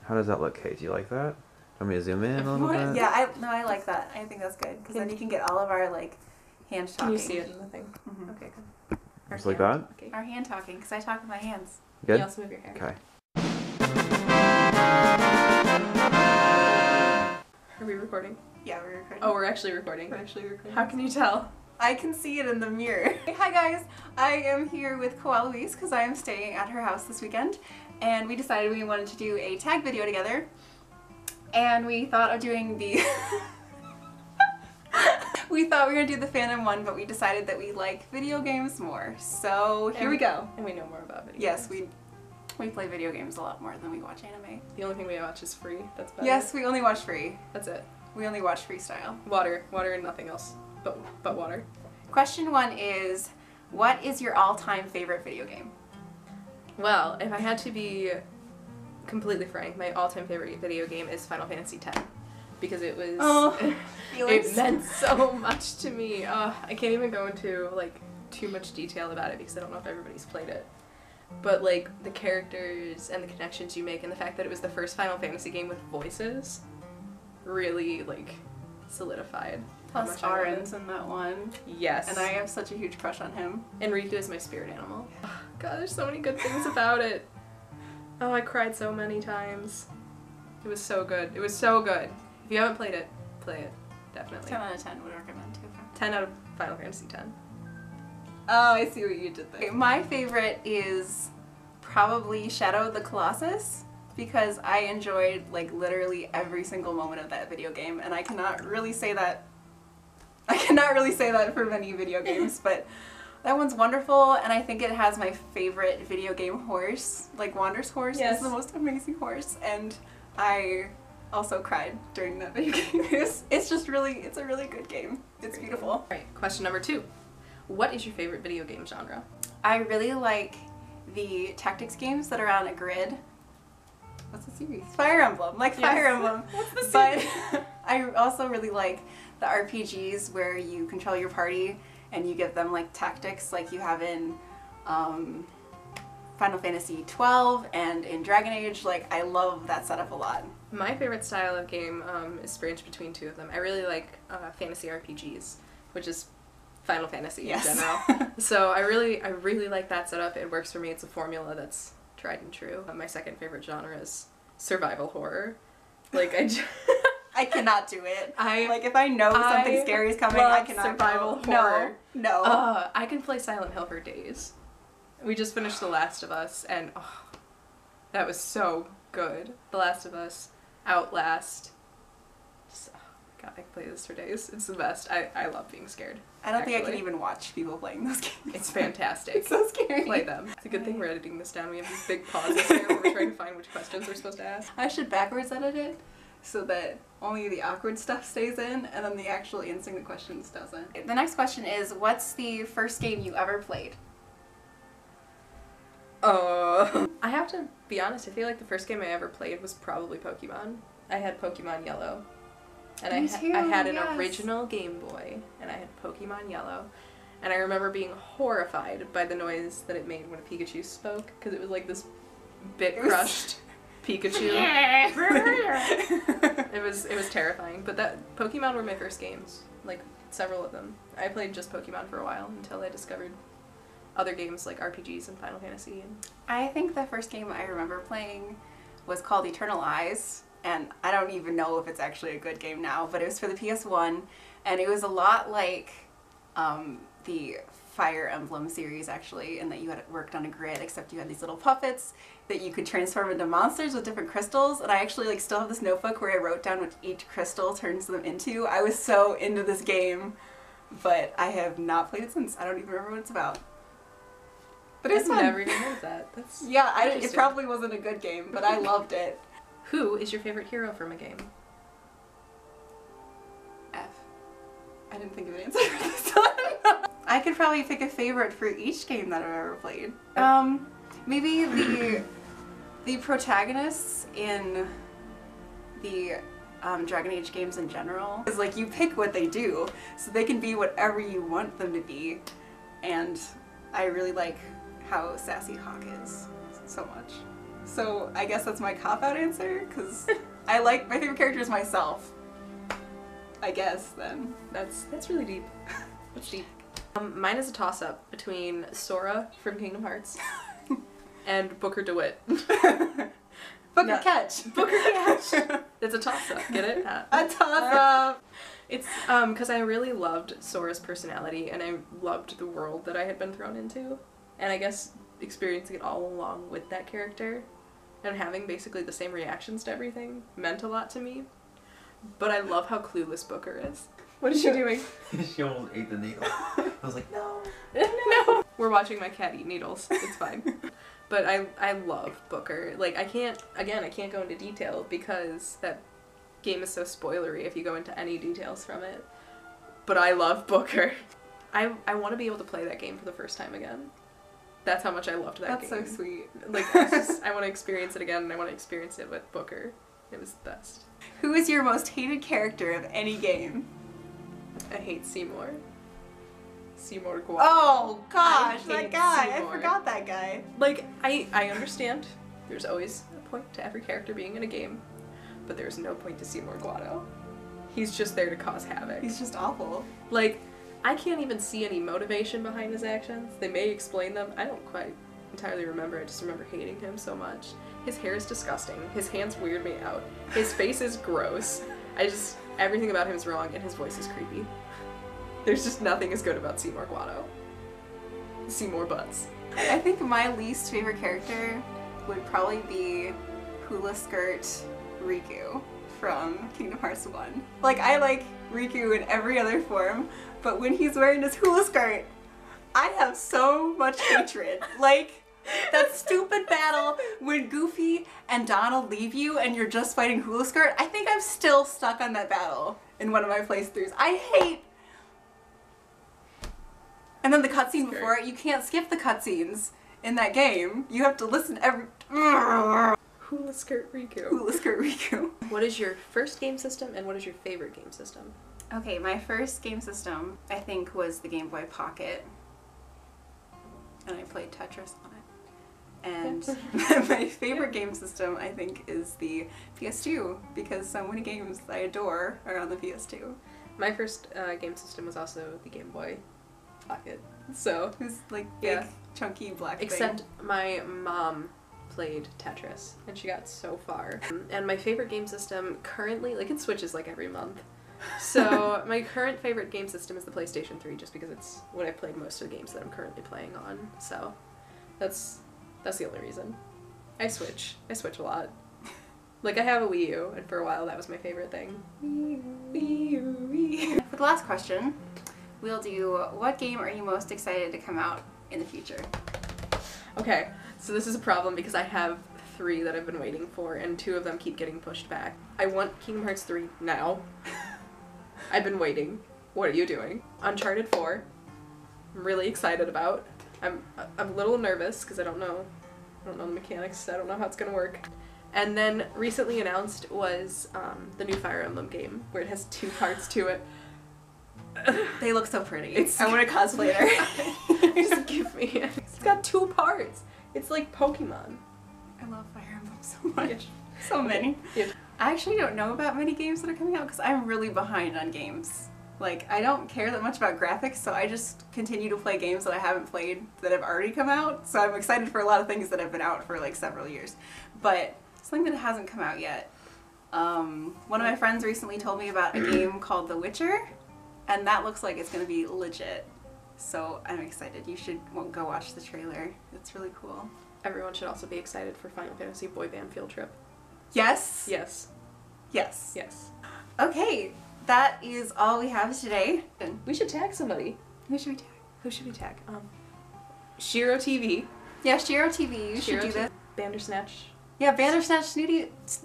How does that look, Kate? Do you like that? Want me to zoom in a little bit? Yeah, I like that. I think that's good because then you can get all of our like hand talking. Can you see it in the thing? Mm-hmm. Okay, good. Just like that? Okay. Our hand talking because I talk with my hands. Good? You also move your hair. Okay. Are we recording? Yeah, we're recording. Oh, we're actually recording. We're actually recording. How can you tell? I can see it in the mirror. Hi guys, I am here with Koalois because I am staying at her house this weekend, and we decided we wanted to do a tag video together, and we thought of doing the we thought we were gonna do the fandom one, but we decided that we like video games more, so here we go. And we know more about video Yes, games. we play video games a lot more than we watch anime. The only thing we watch is free. That's better. Yes, we only watch free. That's it. We only watch freestyle. Water and nothing else. But water. Question 1 is, what is your all-time favorite video game? Well, if I had to be completely frank, my all-time favorite video game is Final Fantasy X. Because it was... it meant so much to me. I can't even go into, like, too much detail about it because I don't know if everybody's played it. But, like, the characters and the connections you make and the fact that it was the first Final Fantasy game with voices really, like, solidified. Plus Arin's in that one. Yes. And I have such a huge crush on him. And Riku is my spirit animal. God, there's so many good things about it. Oh, I cried so many times. It was so good. It was so good. If you haven't played it, play it. Definitely. 10 out of 10 would recommend too. 10 out of Final Fantasy X. Oh, I see what you did there. My favorite is probably Shadow of the Colossus, because I enjoyed like literally every single moment of that video game, and I cannot really say that for many video games, but that one's wonderful, and I think it has my favorite video game horse. Like, Wander's horse is the most amazing horse, and I also cried during that video game. It's a really good game. It's beautiful. Alright, question number 2. What is your favorite video game genre? I really like the tactics games that are on a grid. What's the series? Fire Emblem, like Fire Emblem. What's the series? But I also really like the RPGs where you control your party and you give them like tactics like you have in Final Fantasy XII and in Dragon Age. Like, I love that setup a lot. My favorite style of game is springed between two of them. I really like fantasy RPGs, which is Final Fantasy in general. So I really like that setup. It works for me. It's a formula that's tried and true. My second favorite genre is survival horror. Like, I cannot do it. Like, if I know something scary is coming, I cannot survival horror. No. I can play Silent Hill for days. We just finished The Last of Us, and that was so good. The Last of Us, Outlast. God, I can play this for days. It's the best. I love being scared. I don't think I can even watch people playing those games. It's fantastic. It's so scary. Play them. It's a good thing we're editing this down. We have these big pauses here where we're trying to find which questions we're supposed to ask. I should backwards edit it so that only the awkward stuff stays in and then the actual instinct questions doesn't. The next question is, what's the first game you ever played? I have to be honest, I feel like the first game I ever played was probably Pokemon. I had Pokemon Yellow. And I had an original Game Boy, and I had Pokemon Yellow. And I remember being horrified by the noise that it made when a Pikachu spoke, because it was like this bit-crushed Pikachu. It was terrifying. But Pokemon were my first games, like several of them. I played just Pokemon for a while until I discovered other games like RPGs and Final Fantasy. I think the first game I remember playing was called Eternal Eyes, and I don't even know if it's actually a good game now, but it was for the PS1, and it was a lot like the Fire Emblem series, actually, in that you had worked on a grid, except you had these little puppets that you could transform into monsters with different crystals, and I actually like still have this notebook where I wrote down what each crystal turns them into. I was so into this game, but I have not played it since. I don't even remember what it's about. But it's fun. I've never even heard of that. That's it probably wasn't a good game, but I loved it. Who is your favorite hero from a game? F. I didn't think of an answer for this one. I could probably pick a favorite for each game that I've ever played. Maybe the protagonists in the Dragon Age games in general. It's like you pick what they do, so they can be whatever you want them to be. And I really like how sassy Hawk is so much. So I guess that's my cop-out answer, because I like, my favorite character is myself. I guess, then. That's really deep. That's deep. Mine is a toss-up between Sora from Kingdom Hearts and Booker DeWitt. Booker Catch! Booker Catch! It's a toss-up, get it? A toss-up! It's, because I really loved Sora's personality, and I loved the world that I had been thrown into. And I guess experiencing it all along with that character, and having basically the same reactions to everything, meant a lot to me. But I love how clueless Booker is. What is she doing? She almost ate the needle. I was like, no. No! We're watching my cat eat needles. It's fine. But I love Booker. Like, I can't go into detail because that game is so spoilery if you go into any details from it. But I love Booker. I want to be able to play that game for the first time again. That's how much I loved that game. That's so sweet. Like, I want to experience it again, and I want to experience it with Booker. It was the best. Who is your most hated character of any game? I hate Seymour. Seymour Guan. Oh gosh, that hate guy! Seymour. I forgot that guy. Like, I understand there's always a point to every character being in a game, but there's no point to Seymour Guado. He's just there to cause havoc. He's just awful. Like, I can't even see any motivation behind his actions. They may explain them. I don't quite entirely remember. I just remember hating him so much. His hair is disgusting. His hands weird me out. His face is gross. Everything about him is wrong, and his voice is creepy. There's just nothing as good about Seymour Guado. Seymour Butts. I think my least favorite character would probably be Hula Skirt Riku from Kingdom Hearts 1. Like, I like Riku in every other form, but when he's wearing his hula skirt, I have so much hatred. Like, that stupid battle when Goofy and Donald leave you and you're just fighting hula skirt, I think I'm still stuck on that battle in one of my playthroughs. I hate... And then the cutscene before it, you can't skip the cutscenes in that game. You have to listen every... Hula Skirt Riku. Hula Skirt Riku. What is your first game system, and what is your favorite game system? Okay, my first game system, I think, was the Game Boy Pocket. And I played Tetris on it. And my favorite game system, I think, is the PS2, because so many games I adore are on the PS2. My first game system was also the Game Boy Pocket. So, it was like big, chunky black except thing. my mom played Tetris, and she got so far. And my favorite game system currently, like, it switches like every month. So my current favorite game system is the PlayStation 3, just because it's what I've played most of the games that I'm currently playing on. So that's the only reason. I switch a lot. Like, I have a Wii U, and for a while that was my favorite thing. Wii U. For the last question, we'll do, what game are you most excited to come out in the future? Okay, so this is a problem because I have 3 that I've been waiting for, and 2 of them keep getting pushed back. I want Kingdom Hearts 3 now. I've been waiting. What are you doing? Uncharted 4. I'm really excited about. I'm a little nervous because I don't know the mechanics. I don't know how it's gonna work. And then recently announced was the new Fire Emblem game, where it has 2 parts to it. They look so pretty. I want to cosplay her. Just give me it. It's got 2 parts. It's like Pokemon. I love Fire Emblem so much. Yeah. So many. Yeah. I actually don't know about many games that are coming out because I'm really behind on games. Like, I don't care that much about graphics, so I just continue to play games that I haven't played that have already come out. So I'm excited for a lot of things that have been out for like several years. But something that hasn't come out yet. One of my friends recently told me about a game called The Witcher, and that looks like it's going to be legit. So I'm excited. You should go watch the trailer. It's really cool. Everyone should also be excited for Final Fantasy Boy Band Field Trip. Yes? Yes. Yes. Yes. Okay, that is all we have today. We should tag somebody. Who should we tag? Who should we tag? Shiro TV. Yeah, Shiro TV. You should do this. Bandersnatch. Yeah, Bandersnatch Studios.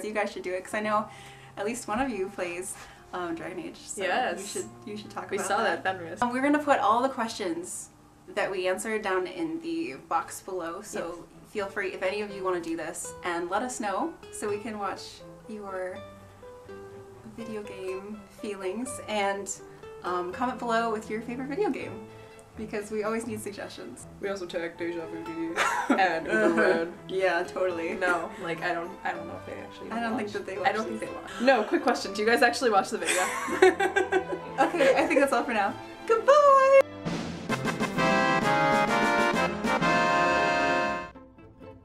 You guys should do it because I know at least one of you plays Dragon Age. So yes. You should talk about that. We saw that, Fenris. We're gonna put all the questions that we answered down in the box below. So yes. Feel free if any of you want to do this and let us know so we can watch your video game feelings and comment below with your favorite video game. because we always need suggestions. We also tagged Deja Vu and Uber Red. Yeah, totally. No, like I don't know if they actually. I don't think that they watch. I don't think they watch. No, quick question. Do you guys actually watch the video? Okay, I think that's all for now. Goodbye!